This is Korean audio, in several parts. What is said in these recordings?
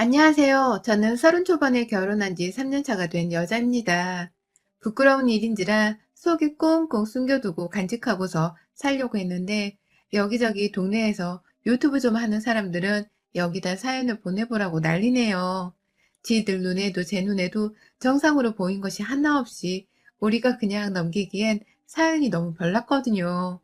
안녕하세요. 저는 30 초반에 결혼한 지 3년 차가 된 여자입니다. 부끄러운 일인지라 속이 꽁꽁 숨겨두고 간직하고서 살려고 했는데 여기저기 동네에서 유튜브 좀 하는 사람들은 여기다 사연을 보내보라고 난리네요. 지들 눈에도 제 눈에도 정상으로 보인 것이 하나 없이 우리가 그냥 넘기기엔 사연이 너무 별났거든요.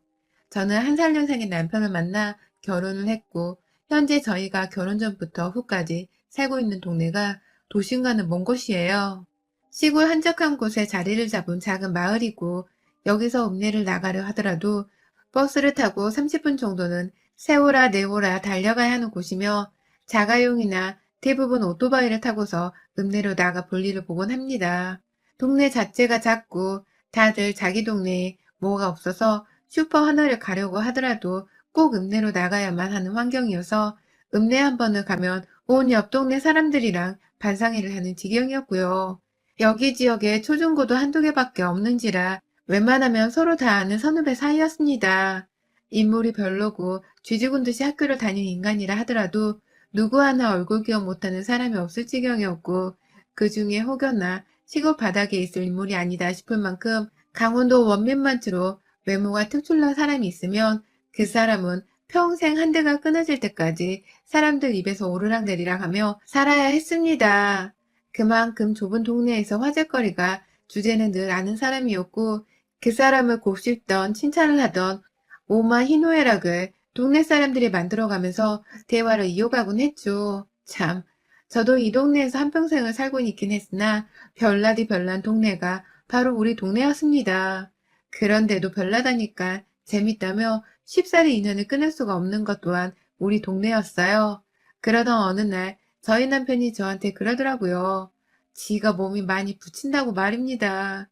저는 한 살 연상의 남편을 만나 결혼을 했고 현재 저희가 결혼 전부터 후까지 살고 있는 동네가 도심과는 먼 곳이에요. 시골 한적한 곳에 자리를 잡은 작은 마을이고 여기서 읍내를 나가려 하더라도 버스를 타고 30분 정도는 세오라 내오라 달려가야 하는 곳이며 자가용이나 대부분 오토바이를 타고서 읍내로 나가 볼일을 보곤 합니다. 동네 자체가 작고 다들 자기 동네에 뭐가 없어서 슈퍼 하나를 가려고 하더라도 꼭 읍내로 나가야만 하는 환경이어서 읍내 한 번을 가면 온 옆 동네 사람들이랑 반상회를 하는 지경이었고요. 여기 지역에 초중고도 한두 개밖에 없는지라 웬만하면 서로 다 아는 선후배 사이였습니다. 인물이 별로고 쥐죽은 듯이 학교를 다니는 인간이라 하더라도 누구 하나 얼굴 기억 못하는 사람이 없을 지경이었고 그 중에 혹여나 시골 바닥에 있을 인물이 아니다 싶을 만큼 강원도 원민만트로 외모가 특출난 사람이 있으면 그 사람은 평생 한 대가 끊어질 때까지 사람들 입에서 오르락내리락 하며 살아야 했습니다. 그만큼 좁은 동네에서 화제거리가 주제는 늘 아는 사람이었고 그 사람을 곱씹던 칭찬을 하던 오마 희노애락을 동네 사람들이 만들어가면서 대화를 이어가곤 했죠. 참, 저도 이 동네에서 한평생을 살고 있긴 했으나 별나디 별난 동네가 바로 우리 동네였습니다. 그런데도 별나다니까 재밌다며 쉽사리 인연을 끊을 수가 없는 것 또한 우리 동네였어요. 그러던 어느 날 저희 남편이 저한테 그러더라고요. 지가 몸이 많이 부친다고 말입니다.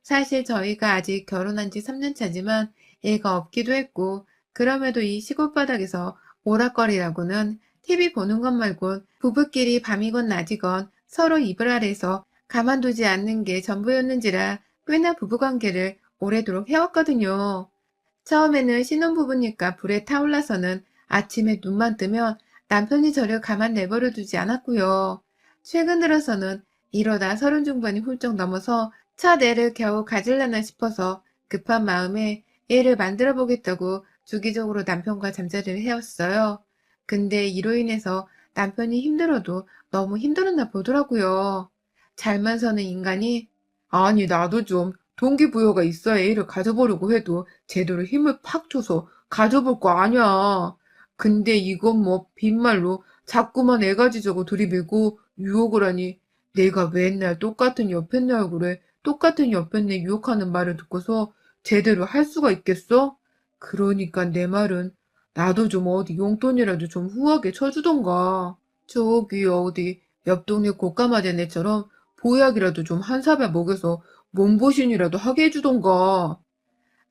사실 저희가 아직 결혼한 지 3년 차지만 애가 없기도 했고 그럼에도 이 시골 바닥에서 오락거리라고는 TV 보는 것 말곤 부부끼리 밤이건 낮이건 서로 이불 아래에서 가만두지 않는 게 전부였는지라 꽤나 부부관계를 오래도록 해왔거든요. 처음에는 신혼부부니까 불에 타올라서는 아침에 눈만 뜨면 남편이 저를 가만 내버려 두지 않았고요. 최근 들어서는 이러다 30 중반이 훌쩍 넘어서 첫 애를 겨우 가질라나 싶어서 급한 마음에 애를 만들어 보겠다고 주기적으로 남편과 잠자리를 해왔어요. 근데 이로 인해서 남편이 힘들어도 너무 힘들었나 보더라고요. 잘만 서는 인간이 아니, 나도 좀 동기부여가 있어야 애를 가져보려고 해도 제대로 힘을 팍 줘서 가져볼 거 아니야. 근데 이건 뭐 빈말로 자꾸만 애 가지자고 들이밀고 유혹을 하니 내가 맨날 똑같은 옆에 내 얼굴에 똑같은 옆에 내 유혹하는 말을 듣고서 제대로 할 수가 있겠어? 그러니까 내 말은 나도 좀 어디 용돈이라도 좀 후하게 쳐주던가. 저기 어디 옆 동네 고까마된 애처럼 보약이라도 좀 한 사발 먹여서 몸보신이라도 하게 해주던가.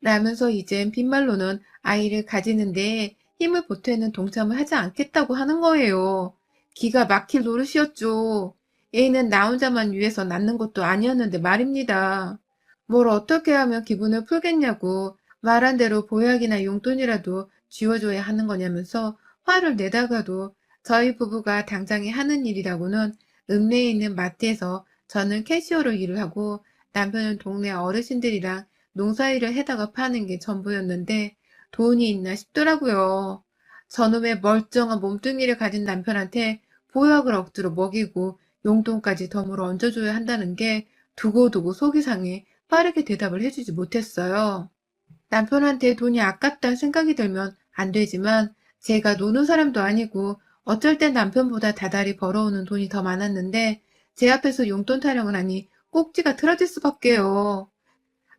라면서 이젠 빈말로는 아이를 가지는데 힘을 보태는 동참을 하지 않겠다고 하는 거예요. 기가 막힐 노릇이었죠. 애는 나 혼자만 위해서 낳는 것도 아니었는데 말입니다. 뭘 어떻게 하면 기분을 풀겠냐고 말한 대로 보약이나 용돈이라도 쥐어줘야 하는 거냐면서 화를 내다가도 저희 부부가 당장에 하는 일이라고는 읍내에 있는 마트에서 저는 캐시어로 일을 하고 남편은 동네 어르신들이랑 농사일을 해다가 파는 게 전부였는데 돈이 있나 싶더라고요. 저놈의 멀쩡한 몸뚱이를 가진 남편한테 보약을 억지로 먹이고 용돈까지 덤으로 얹어줘야 한다는 게 두고두고 속이 상해 빠르게 대답을 해주지 못했어요. 남편한테 돈이 아깝다는 생각이 들면 안 되지만 제가 노는 사람도 아니고 어쩔 땐 남편보다 다달이 벌어오는 돈이 더 많았는데 제 앞에서 용돈 타령을 하니 꼭지가 틀어질 수밖에요.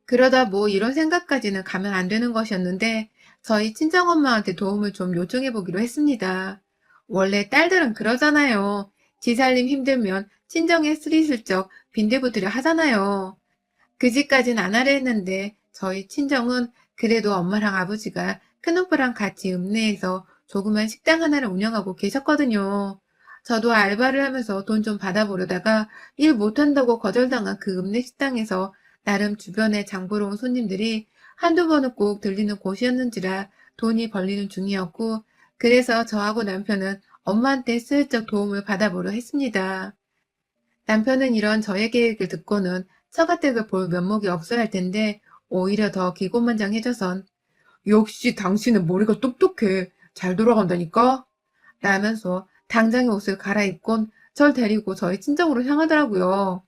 그러다 뭐 이런 생각까지는 가면 안 되는 것이었는데 저희 친정엄마한테 도움을 좀 요청해 보기로 했습니다. 원래 딸들은 그러잖아요. 지 살림 힘들면 친정에 스리슬쩍 빈대부들여 하잖아요. 그 집까진 안 하려 했는데 저희 친정은 그래도 엄마랑 아버지가 큰오빠랑 같이 읍내에서 조그만 식당 하나를 운영하고 계셨거든요. 저도 알바를 하면서 돈 좀 받아보려다가 일 못한다고 거절당한 그 읍내 식당에서 나름 주변에 장 보러 온 손님들이 한두 번은 꼭 들리는 곳이었는지라 돈이 벌리는 중이었고 그래서 저하고 남편은 엄마한테 슬쩍 도움을 받아보려 했습니다. 남편은 이런 저의 계획을 듣고는 처가댁을 볼 면목이 없어야 할 텐데 오히려 더 기고만장해져선 역시 당신은 머리가 똑똑해. 잘 돌아간다니까? 라면서 당장의 옷을 갈아입곤 절 데리고 저희 친정으로 향하더라고요.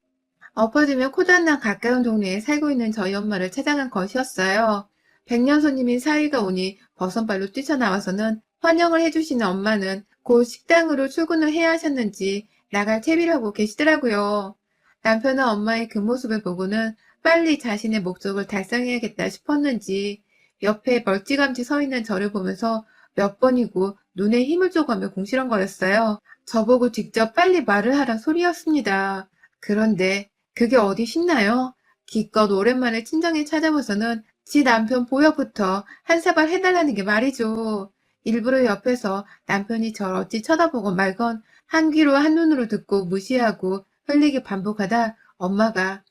엎어지면 코단나 가까운 동네에 살고 있는 저희 엄마를 찾아간 것이었어요. 백년 손님인 사위가 오니 버선발로 뛰쳐나와서는 환영을 해주시는 엄마는 곧 식당으로 출근을 해야 하셨는지 나갈 채비를 하고 계시더라고요. 남편은 엄마의 그 모습을 보고는 빨리 자신의 목적을 달성해야겠다 싶었는지 옆에 멀찌감치 서 있는 저를 보면서 몇 번이고 눈에 힘을 줘가며 궁시렁거렸어요. 저보고 직접 빨리 말을 하라 소리였습니다. 그런데 그게 어디 쉽나요? 기껏 오랜만에 친정에 찾아와서는 지 남편 보역부터 한 사발 해달라는 게 말이죠. 일부러 옆에서 남편이 절 어찌 쳐다보고 말건 한 귀로 한 눈으로 듣고 무시하고 흘리기 반복하다 엄마가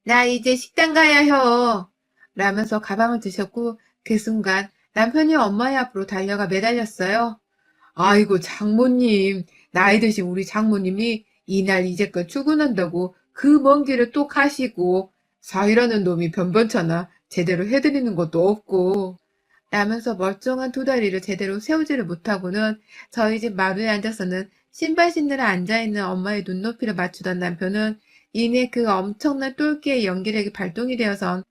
나 이제 식당 가야 혀 라면서 가방을 드셨고 그 순간 남편이 엄마의 앞으로 달려가 매달렸어요. 아이고, 장모님. 나이 드신 우리 장모님이 이날 이제껏 출근한다고 그 먼 길을 또 가시고, 사위라는 놈이 변변찮아 제대로 해드리는 것도 없고. 라면서 멀쩡한 두 다리를 제대로 세우지를 못하고는 저희 집 마루에 앉아서는 신발 신느라 앉아있는 엄마의 눈높이를 맞추던 남편은 이내 그 엄청난 똘끼의 연기력이 발동이 되어선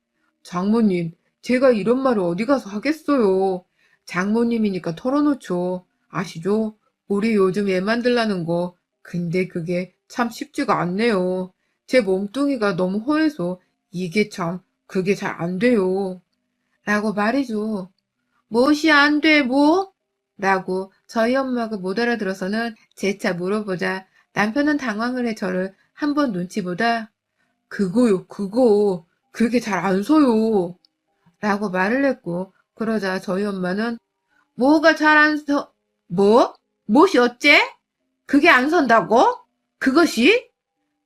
장모님, 제가 이런 말을 어디 가서 하겠어요. 장모님이니까 털어놓죠. 아시죠? 우리 요즘 애 만들라는 거. 근데 그게 참 쉽지가 않네요. 제 몸뚱이가 너무 허해서 이게 참, 그게 잘 안 돼요. 라고 말이죠. 무엇이 안 돼, 뭐? 라고 저희 엄마가 못 알아들어서는 재차 물어보자 남편은 당황을 해 저를 한 번 눈치 보다 그거요, 그거. 그게 잘 안 서요. 라고 말을 했고 그러자 저희 엄마는 뭐가 잘 안 서, 뭐? 무엇이 어째? 그게 안 선다고? 그것이?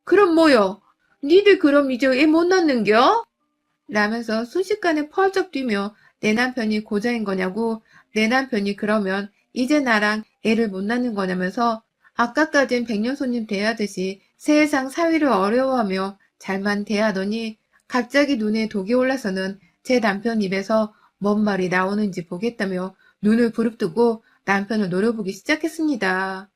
그럼 뭐요? 니들 그럼 이제 애 못 낳는겨? 라면서 순식간에 펄쩍 뛰며 내 남편이 고자인 거냐고 내 남편이 그러면 이제 나랑 애를 못 낳는 거냐면서 아까까진 백년 손님 대하듯이 세상 사위를 어려워하며 잘만 대하더니 갑자기 눈에 독이 올라서는 제 남편 입에서 뭔 말이 나오는지 보겠다며 눈을 부릅뜨고 남편을 노려보기 시작했습니다.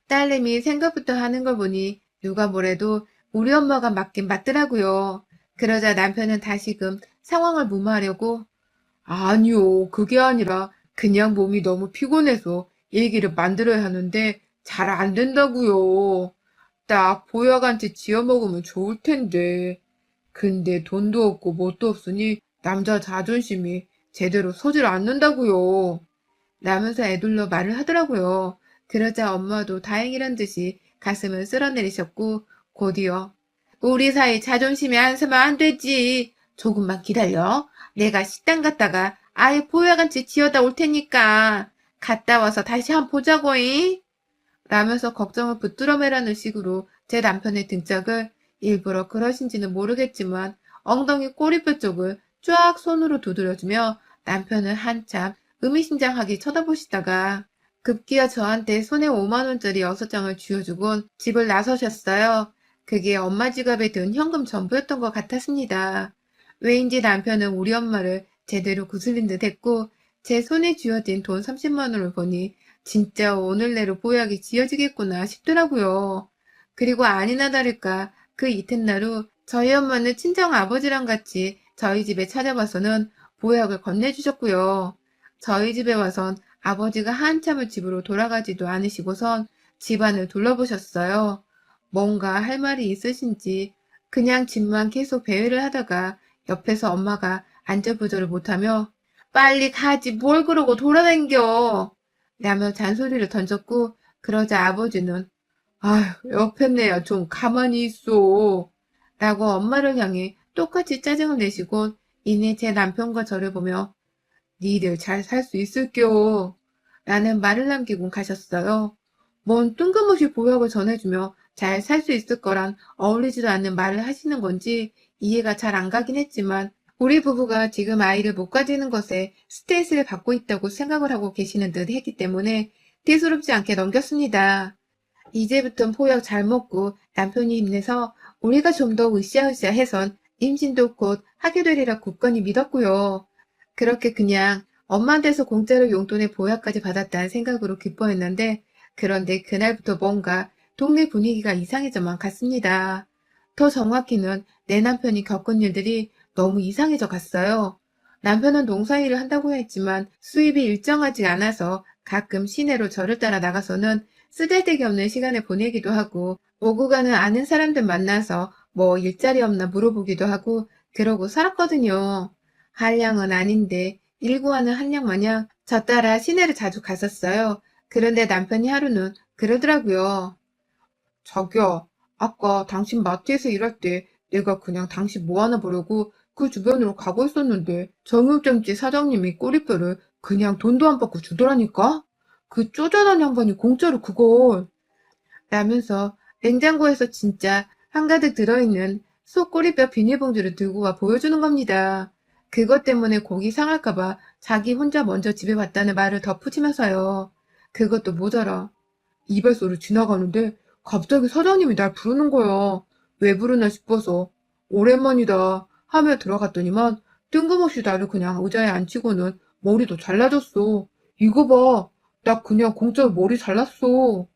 딸내미 생각부터 하는 걸 보니 누가 뭐래도 우리 엄마가 맞긴 맞더라고요. 그러자 남편은 다시금 상황을 무마하려고 아니요, 그게 아니라 그냥 몸이 너무 피곤해서 얘기를 만들어야 하는데 잘 안 된다고요. 딱 보약한 채 지어 먹으면 좋을 텐데. 근데 돈도 없고 뭣도 없으니 남자 자존심이 제대로 서질 않는다고요. 라면서 애둘러 말을 하더라고요. 그러자 엄마도 다행이란 듯이 가슴을 쓸어내리셨고 곧이어 우리 사이 자존심이 안 서면 안 되지. 조금만 기다려. 내가 식당 갔다가 아예 보약한채 지어다 올 테니까 갔다 와서 다시 한번 보자고잉. 라면서 걱정을 붙들어 매라는 식으로 제 남편의 등짝을 일부러 그러신지는 모르겠지만 엉덩이 꼬리뼈 쪽을 쫙 손으로 두드려주며 남편을 한참 의미심장하게 쳐다보시다가 급기야 저한테 손에 5만 원짜리 6장을 쥐어주곤 집을 나서셨어요. 그게 엄마 지갑에 든 현금 전부였던 것 같았습니다. 왜인지 남편은 우리 엄마를 제대로 구슬린 듯 했고 제 손에 쥐어진 돈 30만 원을 보니 진짜 오늘 내로 보약이 지어지겠구나 싶더라고요. 그리고 아니나 다를까 그 이튿날 후 저희 엄마는 친정 아버지랑 같이 저희 집에 찾아와서는 보약을 건네주셨고요. 저희 집에 와선 아버지가 한참을 집으로 돌아가지도 않으시고선 집안을 둘러보셨어요. 뭔가 할 말이 있으신지 그냥 집만 계속 배회를 하다가 옆에서 엄마가 안절부절을 못하며 빨리 가지 뭘 그러고 돌아댕겨 라며 잔소리를 던졌고 그러자 아버지는 아휴, 옆에 내야 좀 가만히 있어. 라고 엄마를 향해 똑같이 짜증을 내시곤 이내 제 남편과 저를 보며 니들 잘 살 수 있을겨. 라는 말을 남기고 가셨어요. 뭔 뜬금없이 보약을 전해주며 잘 살 수 있을 거란 어울리지도 않는 말을 하시는 건지 이해가 잘 안 가긴 했지만 우리 부부가 지금 아이를 못 가지는 것에 스트레스를 받고 있다고 생각을 하고 계시는 듯 했기 때문에 대수롭지 않게 넘겼습니다. 이제부턴 포약 잘 먹고 남편이 힘내서 우리가 좀 더 으쌰으쌰 해선 임신도 곧 하게 되리라 굳건히 믿었고요. 그렇게 그냥 엄마한테서 공짜로 용돈의 보약까지 받았다는 생각으로 기뻐했는데 그런데 그날부터 뭔가 동네 분위기가 이상해져만 갔습니다. 더 정확히는 내 남편이 겪은 일들이 너무 이상해져 갔어요. 남편은 농사일을 한다고 했지만 수입이 일정하지 않아서 가끔 시내로 저를 따라 나가서는 쓰잘데기 없는 시간을 보내기도 하고 오고 가는 아는 사람들 만나서 뭐 일자리 없나 물어보기도 하고 그러고 살았거든요. 한량은 아닌데 일구하는 한량 마냥 저 따라 시내를 자주 갔었어요. 그런데 남편이 하루는 그러더라고요. 자기야, 아까 당신 마트에서 일할 때 내가 그냥 당신 뭐 하나 보려고 그 주변으로 가고 있었는데 정육점집 사장님이 꼬리뼈를 그냥 돈도 안 받고 주더라니까? 그 쪼잔한 양반이 공짜로 그걸. 라면서 냉장고에서 진짜 한가득 들어있는 소 꼬리뼈 비닐봉지를 들고 와 보여주는 겁니다. 그것 때문에 고기 상할까봐 자기 혼자 먼저 집에 왔다는 말을 덧붙이면서요. 그것도 모자라. 이발소를 지나가는데 갑자기 사장님이 날 부르는 거야. 왜 부르나 싶어서 오랜만이다 하며 들어갔더니만 뜬금없이 나를 그냥 의자에 앉히고는 머리도 잘라줬어. 이거 봐. 나 그냥 공짜로 머리 잘랐어.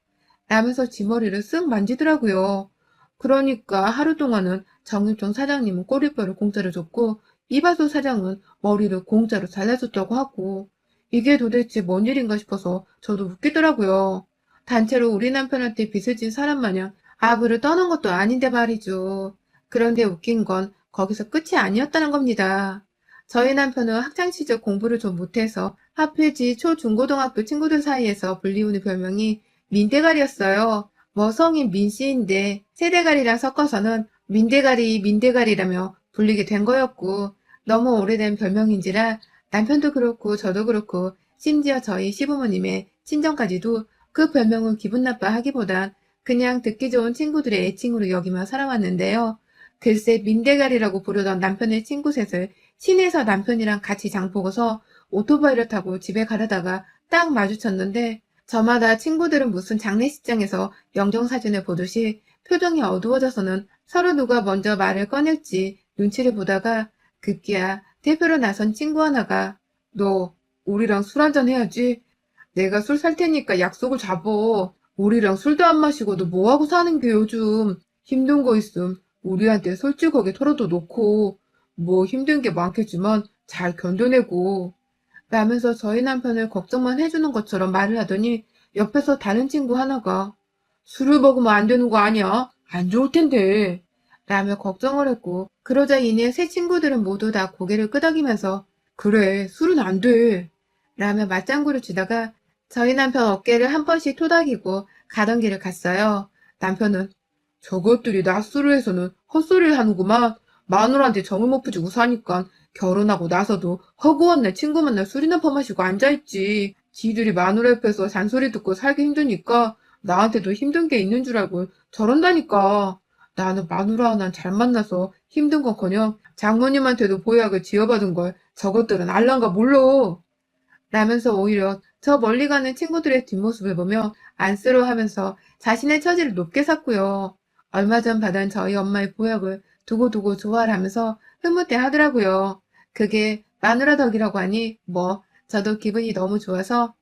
라면서 지 머리를 쓱 만지더라고요. 그러니까 하루 동안은 정육점 사장님은 꼬리뼈를 공짜로 줬고 이발소 사장은 머리를 공짜로 잘라줬다고 하고 이게 도대체 뭔 일인가 싶어서 저도 웃기더라고요. 단체로 우리 남편한테 빚을 진 사람 마냥 아부를 떠는 것도 아닌데 말이죠. 그런데 웃긴 건 거기서 끝이 아니었다는 겁니다. 저희 남편은 학창시절 공부를 좀 못해서 하필지 초중고등학교 친구들 사이에서 불리우는 별명이 민대가리였어요. 뭐 성인 민씨인데 세대가리랑 섞어서는 민대가리라며 불리게 된 거였고 너무 오래된 별명인지라 남편도 그렇고 저도 그렇고 심지어 저희 시부모님의 친정까지도 그 별명을 기분 나빠하기보단 그냥 듣기 좋은 친구들의 애칭으로 여기며 살아왔는데요. 글쎄 민대가리라고 부르던 남편의 친구 셋을 시내에서 남편이랑 같이 장 보고서 오토바이를 타고 집에 가려다가 딱 마주쳤는데 저마다 친구들은 무슨 장례식장에서 영정사진을 보듯이 표정이 어두워져서는 서로 누가 먼저 말을 꺼낼지 눈치를 보다가 급기야 대표로 나선 친구 하나가 너 우리랑 술 한잔 해야지. 내가 술 살 테니까 약속을 잡어. 우리랑 술도 안 마시고 너 뭐하고 사는 게 요즘. 힘든 거 있음 우리한테 솔직하게 털어도 놓고 뭐 힘든 게 많겠지만 잘 견뎌내고. 라면서 저희 남편을 걱정만 해주는 것처럼 말을 하더니 옆에서 다른 친구 하나가 술을 먹으면 안 되는 거 아니야? 안 좋을 텐데. 라며 걱정을 했고 그러자 이내 세 친구들은 모두 다 고개를 끄덕이면서 그래, 술은 안 돼. 라며 맞장구를 치다가 저희 남편 어깨를 한 번씩 토닥이고 가던 길을 갔어요. 남편은 저것들이 낮술을 해서는 헛소리를 하는구만. 마누라한테 정을 못 부지고 사니까 결혼하고 나서도 허구한 날 친구 만나 술이나 퍼마시고 앉아있지. 지들이 마누라 옆에서 잔소리 듣고 살기 힘드니까 나한테도 힘든 게 있는 줄 알고 저런다니까. 나는 마누라 하나 잘 만나서 힘든 건커녕 장모님한테도 보약을 지어받은 걸 저것들은 알란가 몰라. 라면서 오히려 저 멀리 가는 친구들의 뒷모습을 보며 안쓰러워하면서 자신의 처지를 높게 샀고요. 얼마 전 받은 저희 엄마의 보약을 두고두고 좋아를 하면서 흐뭇해 하더라고요. 그게 마누라 덕이라고 하니 뭐 저도 기분이 너무 좋아서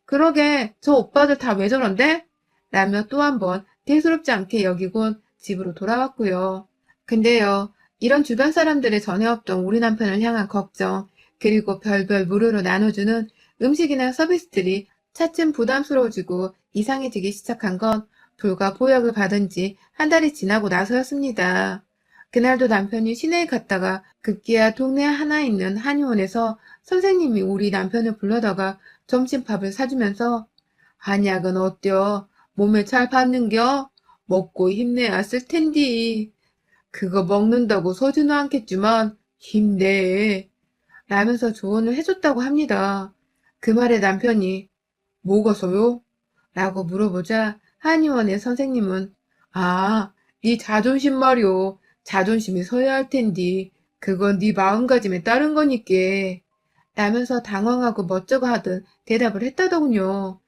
그러게 저 오빠들 다 왜 저런데? 라며 또 한 번 대수롭지 않게 여기곤 집으로 돌아왔고요. 근데요, 이런 주변 사람들의 전에 없던 우리 남편을 향한 걱정, 그리고 별별 무료로 나눠주는 음식이나 서비스들이 차츰 부담스러워지고 이상해지기 시작한 건 불과 보약을 받은 지 한 달이 지나고 나서였습니다. 그날도 남편이 시내에 갔다가 급기야 동네 하나 있는 한의원에서 선생님이 우리 남편을 불러다가 점심밥을 사주면서 한약은 어때요? 몸에 잘 받는겨? 먹고 힘내야 쓸 텐디. 그거 먹는다고 서지는 않겠지만 힘내. 라면서 조언을 해줬다고 합니다. 그 말에 남편이 뭐가 서요? 라고 물어보자 한의원의 선생님은 아, 네 자존심 말이오. 자존심이 서야 할 텐디. 그건 네 마음가짐에 따른 거니께. 라면서 당황하고 멋쩍어 하듯 대답을 했다더군요.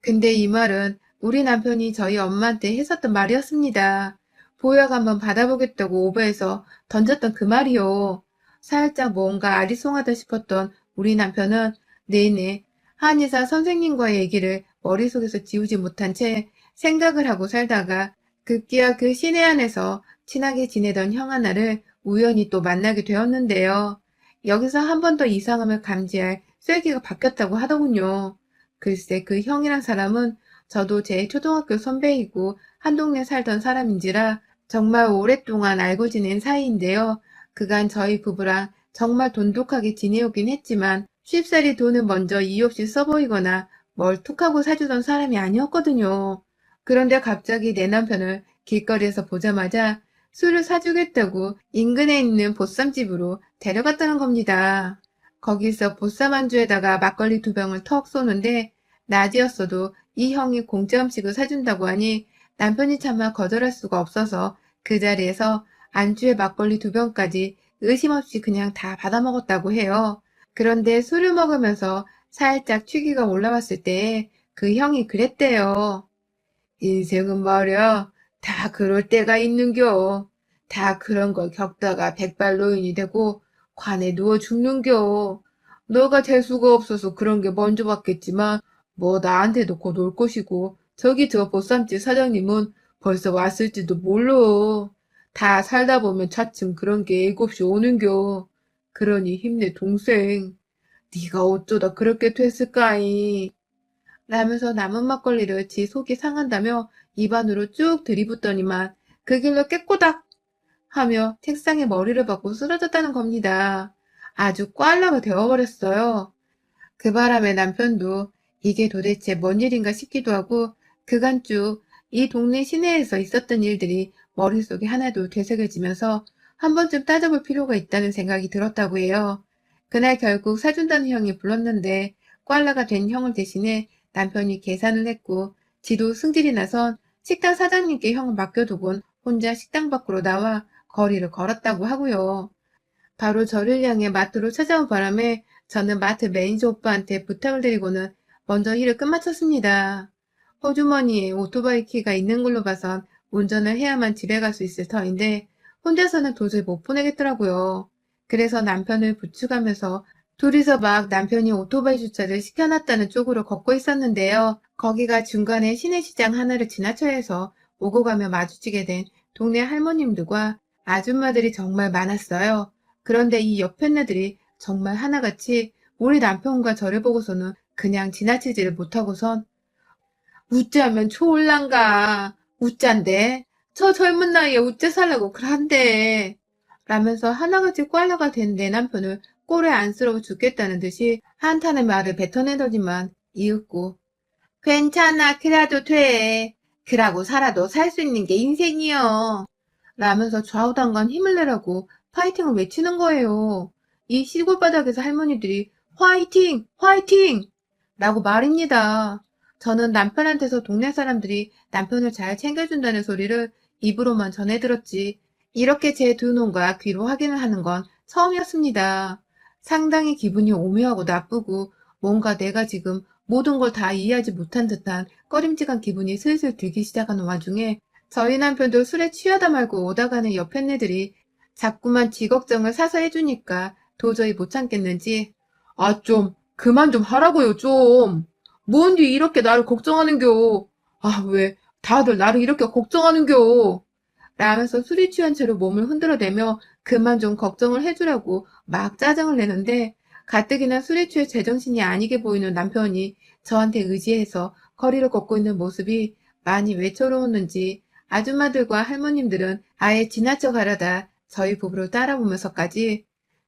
근데 이 말은 우리 남편이 저희 엄마한테 했었던 말이었습니다. 보약 한번 받아보겠다고 오버해서 던졌던 그 말이요. 살짝 뭔가 아리송하다 싶었던 우리 남편은 내내 한의사 선생님과의 얘기를 머릿속에서 지우지 못한 채 생각을 하고 살다가 급기야 그 시내 안에서 친하게 지내던 형 하나를 우연히 또 만나게 되었는데요. 여기서 한 번 더 이상함을 감지할 쐐기가 바뀌었다고 하더군요. 글쎄 그 형이란 사람은 저도 제 초등학교 선배이고 한 동네 살던 사람인지라 정말 오랫동안 알고 지낸 사이인데요. 그간 저희 부부랑 정말 돈독하게 지내오긴 했지만 쉽사리 돈을 먼저 이유 없이 써보이거나 뭘 툭하고 사주던 사람이 아니었거든요. 그런데 갑자기 내 남편을 길거리에서 보자마자 술을 사주겠다고 인근에 있는 보쌈집으로 데려갔다는 겁니다. 거기서 보쌈 안주에다가 막걸리 2병을 턱 쏘는데 낮이었어도 이 형이 공짜 음식을 사준다고 하니 남편이 차마 거절할 수가 없어서 그 자리에서 안주에 막걸리 2병까지 의심 없이 그냥 다 받아먹었다고 해요. 그런데 술을 먹으면서 살짝 취기가 올라왔을 때 그 형이 그랬대요. 인생은 말이야, 다 그럴 때가 있는겨. 다 그런 걸 겪다가 백발노인이 되고 관에 누워 죽는겨. 너가 재수가 없어서 그런 게 먼저 왔겠지만 뭐 나한테도 곧 올 것이고 저기 저 보쌈집 사장님은 벌써 왔을지도 몰라. 다 살다 보면 차츰 그런 게 애곱이 오는겨. 그러니 힘내 동생. 네가 어쩌다 그렇게 됐을까이. 라면서 남은 막걸리를 지 속이 상한다며 입안으로 쭉 들이붓더니만 그 길로 깨꼬닥 하며 책상에 머리를 박고 쓰러졌다는 겁니다. 아주 꽐라가 되어버렸어요. 그 바람에 남편도 이게 도대체 뭔 일인가 싶기도 하고 그간 쭉 이 동네 시내에서 있었던 일들이 머릿속에 하나도 되새겨지면서 한 번쯤 따져볼 필요가 있다는 생각이 들었다고 해요. 그날 결국 사준다는 형이 불렀는데 꽐라가 된 형을 대신해 남편이 계산을 했고 지도 승질이 나선 식당 사장님께 형을 맡겨두곤 혼자 식당 밖으로 나와 거리를 걸었다고 하고요. 바로 저를 향해 마트로 찾아온 바람에 저는 마트 매니저 오빠한테 부탁을 드리고는 먼저 일을 끝마쳤습니다. 호주머니에 오토바이 키가 있는 걸로 봐선 운전을 해야만 집에 갈 수 있을 터인데 혼자서는 도저히 못 보내겠더라고요. 그래서 남편을 부축하면서 둘이서 막 남편이 오토바이 주차를 시켜놨다는 쪽으로 걷고 있었는데요. 거기가 중간에 시내시장 하나를 지나쳐야 해서 오고 가며 마주치게 된 동네 할머님들과 아줌마들이 정말 많았어요. 그런데 이 옆편네들이 정말 하나같이 우리 남편과 저를 보고서는 그냥 지나치지를 못하고선 우째하면 좋을란가. 우짠데. 저 젊은 나이에 우째 살라고 그란데. 라면서 하나같이 꽐라가 된 내 남편을 꼴에 안쓰러워 죽겠다는 듯이 한탄의 말을 뱉어내더니만 이윽고 괜찮아 그래도 돼. 그라고 살아도 살 수 있는 게 인생이여. 라면서 좌우당간 힘을 내라고 파이팅을 외치는 거예요. 이 시골 바닥에서 할머니들이 화이팅! 화이팅! 라고 말입니다. 저는 남편한테서 동네 사람들이 남편을 잘 챙겨준다는 소리를 입으로만 전해 들었지 이렇게 제 두 눈과 귀로 확인을 하는 건 처음이었습니다. 상당히 기분이 오묘하고 나쁘고 뭔가 내가 지금 모든 걸 다 이해하지 못한 듯한 꺼림직한 기분이 슬슬 들기 시작하는 와중에 저희 남편도 술에 취하다 말고 오다 가는 옆 햇네들이 자꾸만 지 걱정을 사서 해주니까 도저히 못 참겠는지 아, 좀, 그만 좀 하라고요, 좀. 뭔디 이렇게 나를 걱정하는겨. 아, 왜, 다들 나를 이렇게 걱정하는겨. 라면서 술이 취한 채로 몸을 흔들어대며 그만 좀 걱정을 해주라고 막 짜증을 내는데 가뜩이나 술에 취해 제정신이 아니게 보이는 남편이 저한테 의지해서 거리를 걷고 있는 모습이 많이 외로웠는지 아줌마들과 할머님들은 아예 지나쳐 가려다 저희 부부를 따라보면서까지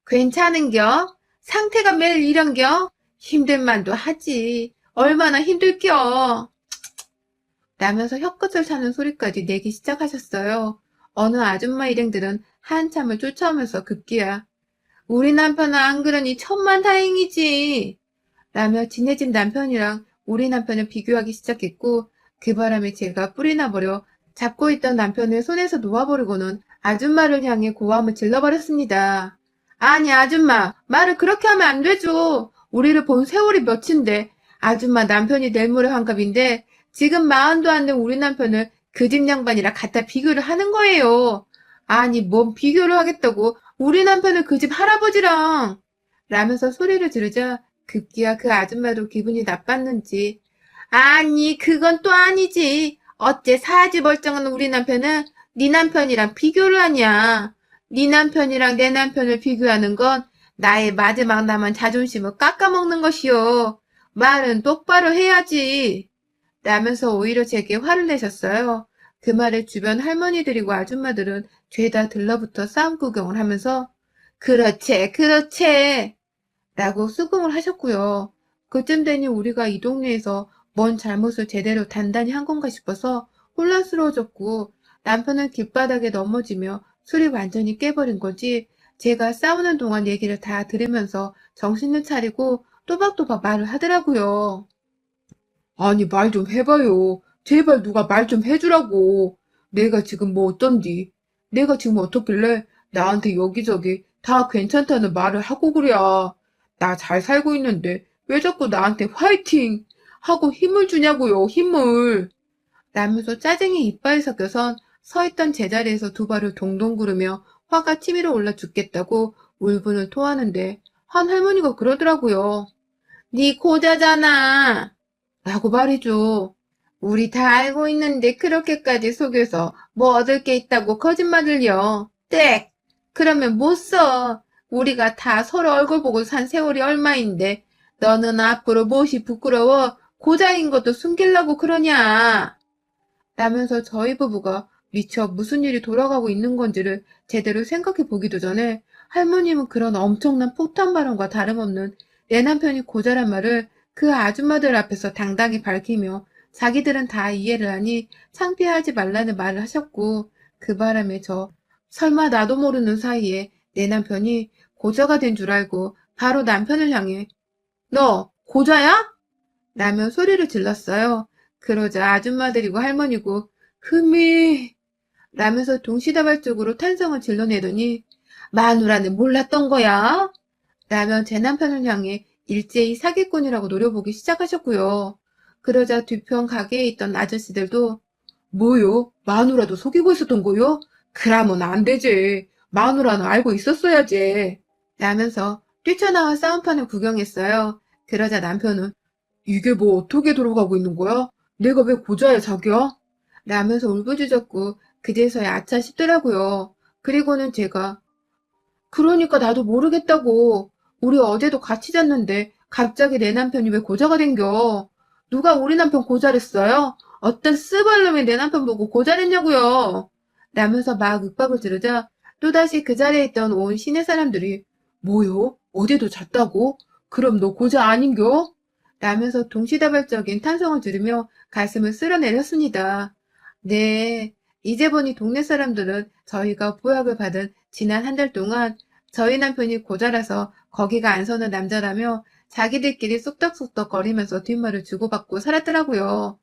괜찮은겨? 상태가 매일 이런겨? 힘들 만도 하지. 얼마나 힘들겨? 라면서 혀끝을 차는 소리까지 내기 시작하셨어요. 어느 아줌마 일행들은 한참을 쫓아오면서 급기야 우리 남편은 안 그러니 천만다행이지 라며 지네 집 남편이랑 우리 남편을 비교하기 시작했고 그 바람에 제가 뿔이 나버려 잡고 있던 남편을 손에서 놓아버리고는 아줌마를 향해 고함을 질러버렸습니다. 아니 아줌마 말을 그렇게 하면 안 되죠. 우리를 본 세월이 몇인데 아줌마 남편이 내일 모레 환갑인데 지금 마흔도 안 된 우리 남편을 그 집 양반이랑 갖다 비교를 하는 거예요. 아니, 뭔 비교를 하겠다고 우리 남편을 그 집 할아버지랑 라면서 소리를 지르자 급기야 그 아줌마도 기분이 나빴는지 아니, 그건 또 아니지. 어째 사지 멀쩡한 우리 남편은 네 남편이랑 비교를 하냐. 네 남편이랑 내 남편을 비교하는 건 나의 마지막 남은 자존심을 깎아먹는 것이요. 말은 똑바로 해야지. 라면서 오히려 제게 화를 내셨어요. 그 말에 주변 할머니들이고 아줌마들은 죄다 들러붙어 싸움 구경을 하면서 그렇지, 그렇지. 라고 수긍을 하셨고요. 그쯤 되니 우리가 이 동네에서 뭔 잘못을 제대로 단단히 한 건가 싶어서 혼란스러워졌고 남편은 길바닥에 넘어지며 술이 완전히 깨버린 거지 제가 싸우는 동안 얘기를 다 들으면서 정신을 차리고 또박또박 말을 하더라고요. 아니, 말 좀 해봐요. 제발 누가 말 좀 해주라고. 내가 지금 뭐 어떤디? 내가 지금 어떻길래 나한테 여기저기 다 괜찮다는 말을 하고 그래야. 나 잘 살고 있는데 왜 자꾸 나한테 화이팅 하고 힘을 주냐고요, 힘을. 라면서 짜증이 이빨에 섞여선 서 있던 제자리에서 두 발을 동동 구르며 화가 치밀어 올라 죽겠다고 울분을 토하는데 한 할머니가 그러더라고요. 네 고자잖아. 라고 말이죠. 우리 다 알고 있는데 그렇게까지 속여서 뭐 얻을 게 있다고 거짓말을요. 땡! 그러면 못 써. 우리가 다 서로 얼굴 보고 산 세월이 얼마인데 너는 앞으로 무엇이 부끄러워 고자인 것도 숨기려고 그러냐. 라면서 저희 부부가 미처 무슨 일이 돌아가고 있는 건지를 제대로 생각해 보기도 전에 할머님은 그런 엄청난 폭탄 발언과 다름없는 내 남편이 고자란 말을 그 아줌마들 앞에서 당당히 밝히며 자기들은 다 이해를 하니 창피하지 말라는 말을 하셨고 그 바람에 저 설마 나도 모르는 사이에 내 남편이 고자가 된 줄 알고 바로 남편을 향해 너 고자야? 라며 소리를 질렀어요. 그러자 아줌마들이고 할머니고 흠이 라면서 동시다발적으로 탄성을 질러내더니 마누라는 몰랐던 거야? 라며 제 남편을 향해 일제히 사기꾼이라고 노려보기 시작하셨고요. 그러자 뒤편 가게에 있던 아저씨들도 뭐요? 마누라도 속이고 있었던 거요? 그러면 안 되지. 마누라는 알고 있었어야지. 라면서 뛰쳐나와 싸움판을 구경했어요. 그러자 남편은 이게 뭐 어떻게 돌아가고 있는 거야? 내가 왜 고자야, 자기야? 라면서 울부짖었고 그제서야 아차 싶더라고요. 그리고는 제가 그러니까 나도 모르겠다고. 우리 어제도 같이 잤는데 갑자기 내 남편이 왜 고자가 된겨? 누가 우리 남편 고자랬어요? 어떤 쓰발놈이 내 남편 보고 고자랬냐고요? 라면서 막 윽박을 지르자 또다시 그 자리에 있던 온 시내 사람들이 뭐요? 어제도 잤다고? 그럼 너 고자 아닌겨? 라면서 동시다발적인 탄성을 지르며 가슴을 쓸어내렸습니다. 네, 이제 보니 동네 사람들은 저희가 보약을 받은 지난 한 달 동안 저희 남편이 고자라서 거기가 안 서는 남자라며 자기들끼리 쑥덕쑥덕 거리면서 뒷말을 주고받고 살았더라고요.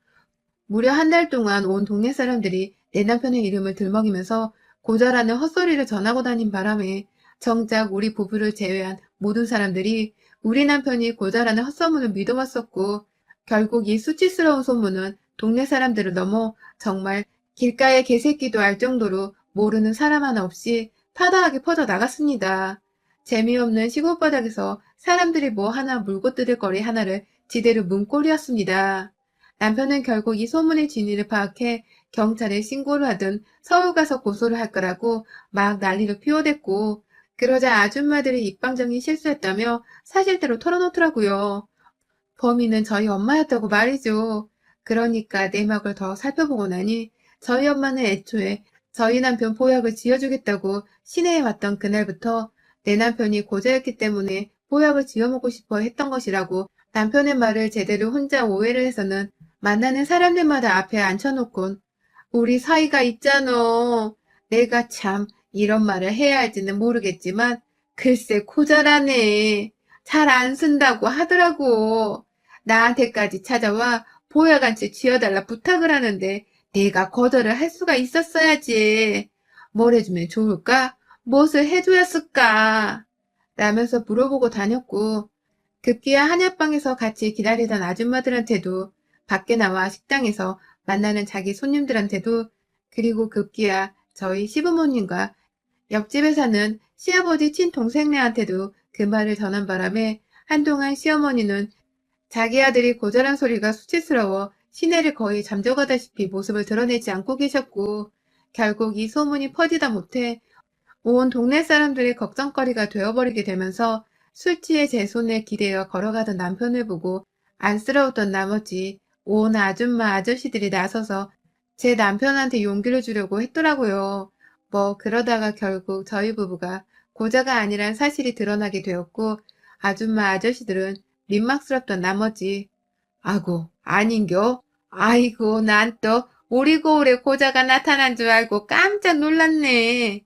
무려 한 달 동안 온 동네 사람들이 내 남편의 이름을 들먹이면서 고자라는 헛소리를 전하고 다닌 바람에 정작 우리 부부를 제외한 모든 사람들이 우리 남편이 고자라는 헛소문을 믿어왔었고 결국 이 수치스러운 소문은 동네 사람들을 넘어 정말 길가의 개새끼도 알 정도로 모르는 사람 하나 없이 파다하게 퍼져 나갔습니다. 재미없는 시골 바닥에서 사람들이 뭐 하나 물고 뜯을 거리 하나를 지대로 문 꼴이었습니다. 남편은 결국 이 소문의 진위를 파악해 경찰에 신고를 하든 서울 가서 고소를 할 거라고 막 난리를 피워댔고 그러자 아줌마들이 입방정이 실수했다며 사실대로 털어놓더라고요. 범인은 저희 엄마였다고 말이죠. 그러니까 내막을 더 살펴보고 나니 저희 엄마는 애초에 저희 남편 보약을 지어주겠다고 시내에 왔던 그날부터 내 남편이 고자였기 때문에 보약을 지어먹고 싶어 했던 것이라고 남편의 말을 제대로 혼자 오해를 해서는 만나는 사람들마다 앞에 앉혀놓곤 우리 사이가 있잖아. 내가 참 이런 말을 해야 할지는 모르겠지만 글쎄 고자라네. 잘 안 쓴다고 하더라고. 나한테까지 찾아와 보약한채 쥐어달라 부탁을 하는데 내가 거절을 할 수가 있었어야지. 뭘 해주면 좋을까? 무엇을 해줘야 쓸까? 라면서 물어보고 다녔고 급기야 한약방에서 같이 기다리던 아줌마들한테도, 밖에 나와 식당에서 만나는 자기 손님들한테도, 그리고 급기야 저희 시부모님과 옆집에 사는 시아버지 친동생네한테도 그 말을 전한 바람에 한동안 시어머니는 자기 아들이 고자란 소리가 수치스러워 시내를 거의 잠적하다시피 모습을 드러내지 않고 계셨고, 결국 이 소문이 퍼지다 못해 온 동네 사람들의 걱정거리가 되어버리게 되면서 술 취해 제 손에 기대어 걸어가던 남편을 보고 안쓰러웠던 나머지 온 아줌마 아저씨들이 나서서 제 남편한테 용기를 주려고 했더라고요. 뭐 그러다가 결국 저희 부부가 고자가 아니란 사실이 드러나게 되었고, 아줌마 아저씨들은 민망스럽던 나머지 아고 아닌겨? 아이고 난 또 오리고울에 고자가 나타난 줄 알고 깜짝 놀랐네.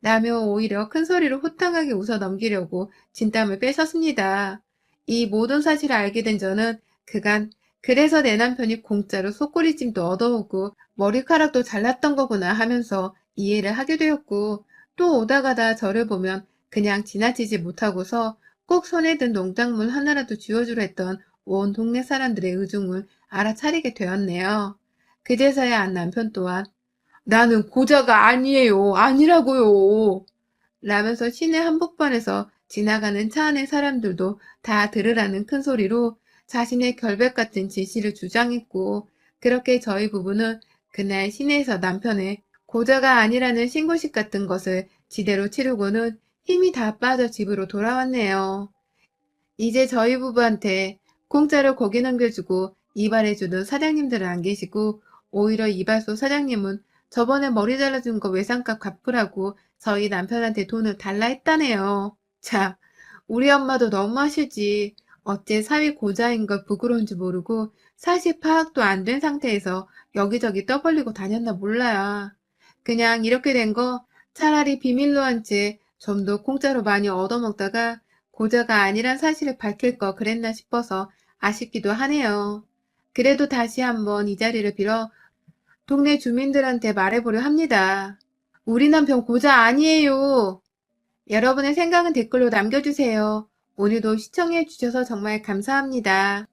라며 오히려 큰 소리로 호탕하게 웃어 넘기려고 진땀을 빼셨습니다. 이 모든 사실을 알게 된 저는 그간 그래서 내 남편이 공짜로 속꼬리찜도 얻어오고 머리카락도 잘랐던 거구나 하면서 이해를 하게 되었고, 또 오다 가다 저를 보면 그냥 지나치지 못하고서 꼭 손에 든 농작물 하나라도 쥐어주려 했던 온 동네 사람들의 의중을 알아차리게 되었네요. 그제서야 안 남편 또한 나는 고자가 아니에요. 아니라고요. 라면서 시내 한복판에서 지나가는 차 안의 사람들도 다 들으라는 큰 소리로 자신의 결백 같은 진실을 주장했고, 그렇게 저희 부부는 그날 시내에서 남편의 고자가 아니라는 신고식 같은 것을 지대로 치르고는 힘이 다 빠져 집으로 돌아왔네요. 이제 저희 부부한테 공짜로 고기 넘겨주고 이발해주는 사장님들은 안 계시고, 오히려 이발소 사장님은 저번에 머리 잘라준 거 외상값 갚으라고 저희 남편한테 돈을 달라 했다네요. 참, 우리 엄마도 너무하시지. 어째 사위 고자인 걸 부끄러운지 모르고 사실 파악도 안 된 상태에서 여기저기 떠벌리고 다녔나 몰라요. 그냥 이렇게 된 거 차라리 비밀로 한 채 좀 더 공짜로 많이 얻어먹다가 고자가 아니란 사실을 밝힐 거 그랬나 싶어서 아쉽기도 하네요. 그래도 다시 한번 이 자리를 빌어 동네 주민들한테 말해보려 합니다. 우리 남편 고자 아니에요. 여러분의 생각은 댓글로 남겨주세요. 오늘도 시청해주셔서 정말 감사합니다.